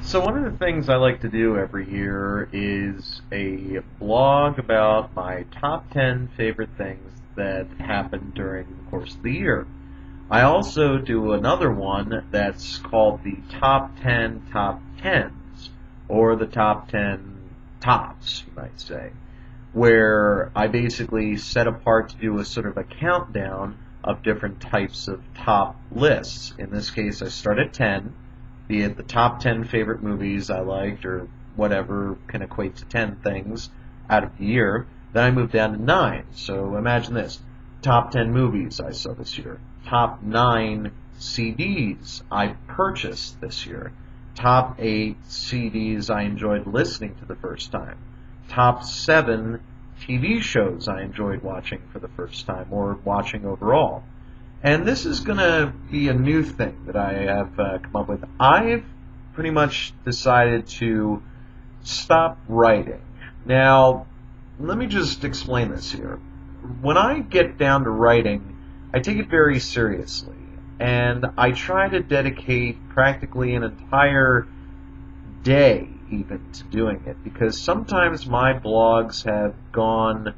So one of the things I like to do every year is a blog about my top 10 favorite things that happened during the course of the year. I also do another one that's called the Top 10 Top Tens, or the Top 10 Tops, you might say, where I basically set apart to do a sort of a countdown of different types of top lists. In this case, I start at 10, be it the top 10 favorite movies I liked or whatever can equate to 10 things out of the year. Then I move down to 9. So imagine this: top 10 movies I saw this year, top 9 CDs I purchased this year, top 8 CDs I enjoyed listening to the first time, top 7 TV shows I enjoyed watching for the first time or watching overall. And this is going to be a new thing that I have come up with. I've pretty much decided to stop writing. Now, let me just explain this here. When I get down to writing, I take it very seriously, and I try to dedicate practically an entire day even to doing it, because sometimes my blogs have gone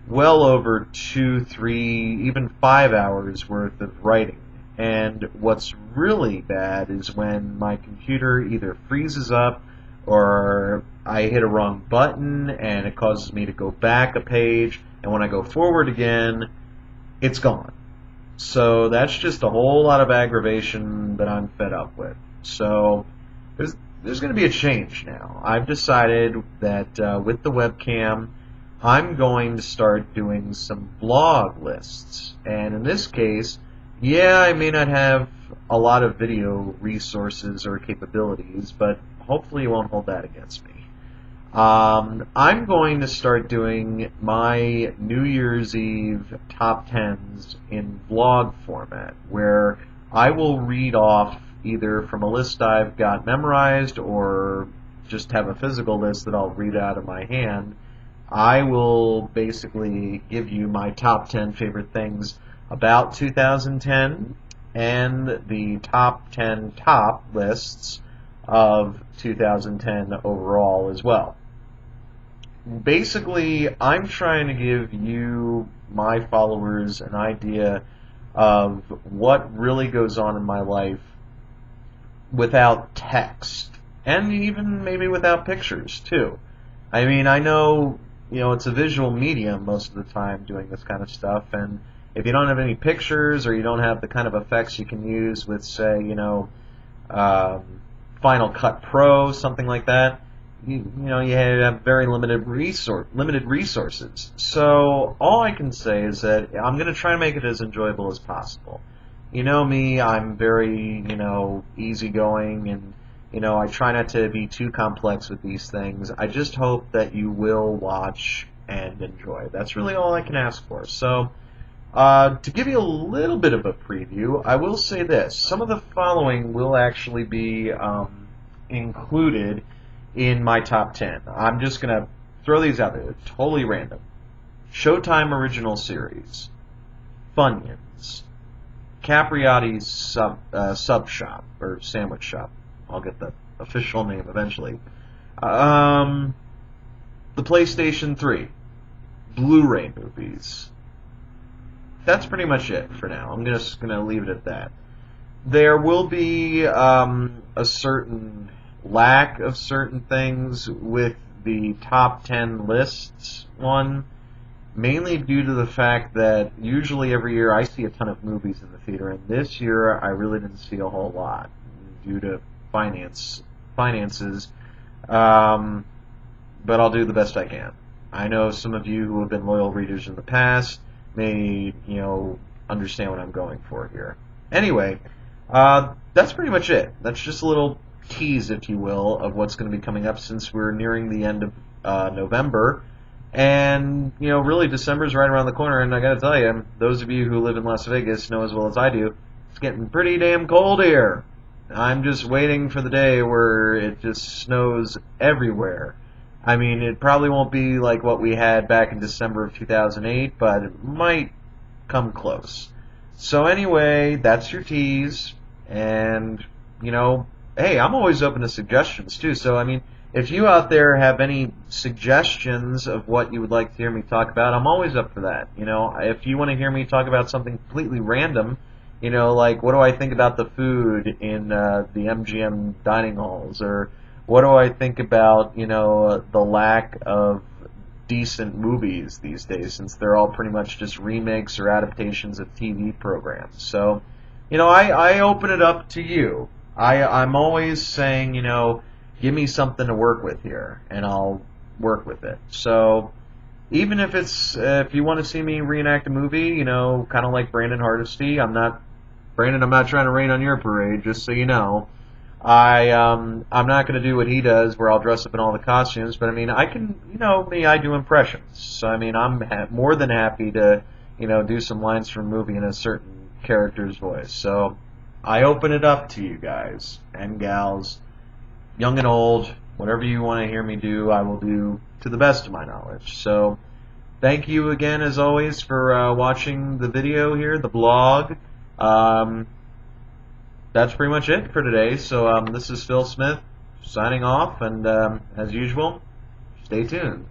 well over 2, 3, even 5 hours worth of writing. And what's really bad is when my computer either freezes up or I hit a wrong button and it causes me to go back a page, and when I go forward again, it's gone. So that's just a whole lot of aggravation that I'm fed up with. So there's going to be a change now. I've decided that with the webcam, I'm going to start doing some blog lists. And in this case, yeah, I may not have a lot of video resources or capabilities, but hopefully you won't hold that against me. I'm going to start doing my New Year's Eve top 10s in vlog format, where I will read off either from a list I've got memorized or just have a physical list that I'll read out of my hand. I will basically give you my top 10 favorite things about 2010 and the top 10 top lists of 2010 overall as well. Basically, I'm trying to give you, my followers, an idea of what really goes on in my life without text, and even maybe without pictures too. I mean, I know, it's a visual medium most of the time doing this kind of stuff, and if you don't have any pictures or you don't have the kind of effects you can use with, say, Final Cut Pro, something like that, you have very limited resources. So all I can say is that I'm going to try to make it as enjoyable as possible. You know me, I'm very, easygoing, and I try not to be too complex with these things. I just hope that you will watch and enjoy. That's really all I can ask for. So, to give you a little bit of a preview, I will say this. Some of the following will actually be included in my top 10. I'm just going to throw these out there. They're totally random. Showtime Original Series, Funyuns, Capriati's sub shop, or sandwich shop. I'll get the official name eventually. The PlayStation 3, Blu-ray movies. That's pretty much it for now. I'm just going to leave it at that. There will be a certain lack of certain things with the top 10 lists one, mainly due to the fact that usually every year I see a ton of movies in the theater, and this year I really didn't see a whole lot due to finances, but I'll do the best I can. I know some of you who have been loyal readers in the past may, understand what I'm going for here. Anyway, that's pretty much it. That's just a little tease, if you will, of what's going to be coming up, since we're nearing the end of November. And, really, December's right around the corner, and I gotta tell you, those of you who live in Las Vegas know as well as I do, it's getting pretty damn cold here. I'm just waiting for the day where it just snows everywhere. I mean, it probably won't be like what we had back in December of 2008, but it might come close. So anyway, that's your tease, and, hey, I'm always open to suggestions too. So I mean, if you out there have any suggestions of what you would like to hear me talk about, I'm always up for that. You know, if you want to hear me talk about something completely random, you know, like what do I think about the food in the MGM dining halls, or what do I think about, you know, the lack of decent movies these days, since they're all pretty much just remakes or adaptations of TV programs. So, you know, I open it up to you. I'm always saying, you know, give me something to work with here, and I'll work with it. So, even if it's if you want to see me reenact a movie, you know, kind of like Brandon Hardesty, Brandon. I'm not trying to rain on your parade, just so you know. I'm not going to do what he does, where I'll dress up in all the costumes. But I mean, I can, you know, me, I do impressions. So I mean, I'm more than happy to, you know, do some lines from a movie in a certain character's voice. So I open it up to you guys and gals, young and old, whatever you want to hear me do, I will do to the best of my knowledge. So thank you again, as always, for watching the video here, the blog. Um, that's pretty much it for today. So this is Phil Smith signing off, and as usual, stay tuned.